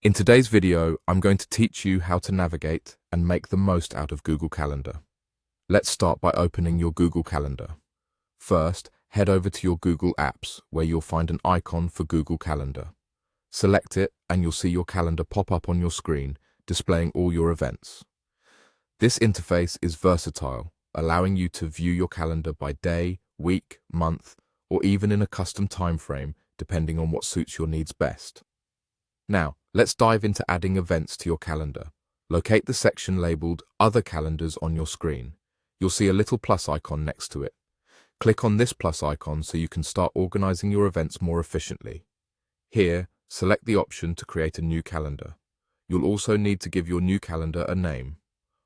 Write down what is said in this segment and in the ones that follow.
In today's video, I'm going to teach you how to navigate and make the most out of Google Calendar. Let's start by opening your Google Calendar. First, head over to your Google Apps, where you'll find an icon for Google Calendar. Select it and you'll see your calendar pop up on your screen, displaying all your events. This interface is versatile, allowing you to view your calendar by day, week, month, or even in a custom time frame, depending on what suits your needs best. Now, let's dive into adding events to your calendar. Locate the section labeled Other Calendars on your screen. You'll see a little plus icon next to it. Click on this plus icon so you can start organizing your events more efficiently. Here, select the option to create a new calendar. You'll also need to give your new calendar a name.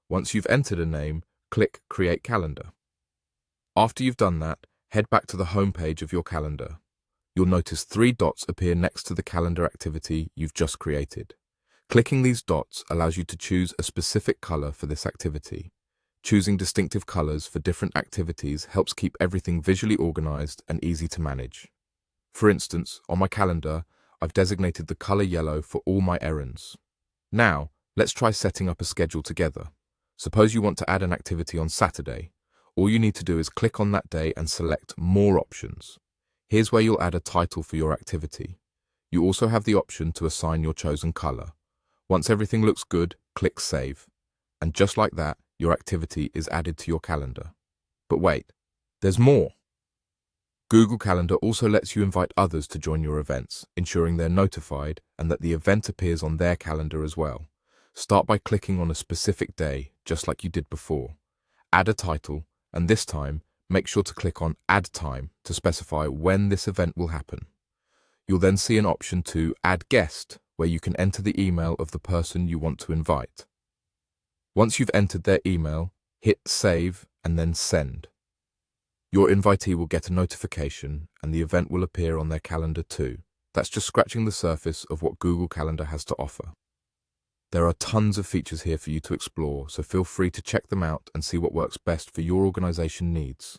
Once you've entered a name, click Create Calendar. After you've done that, head back to the home page of your calendar. You'll notice 3 dots appear next to the calendar activity you've just created. Clicking these dots allows you to choose a specific color for this activity. Choosing distinctive colors for different activities helps keep everything visually organized and easy to manage. For instance, on my calendar, I've designated the color yellow for all my errands. Now, let's try setting up a schedule together. Suppose you want to add an activity on Saturday. All you need to do is click on that day and select More Options. Here's where you'll add a title for your activity. You also have the option to assign your chosen color. Once everything looks good, click Save. And just like that, your activity is added to your calendar. But wait, there's more. Google Calendar also lets you invite others to join your events, ensuring they're notified and that the event appears on their calendar as well. Start by clicking on a specific day, just like you did before. Add a title, and this time, make sure to click on Add Time to specify when this event will happen. You'll then see an option to Add Guest, where you can enter the email of the person you want to invite. Once you've entered their email, hit Save and then Send. Your invitee will get a notification and the event will appear on their calendar too. That's just scratching the surface of what Google Calendar has to offer. There are tons of features here for you to explore, so feel free to check them out and see what works best for your organization needs.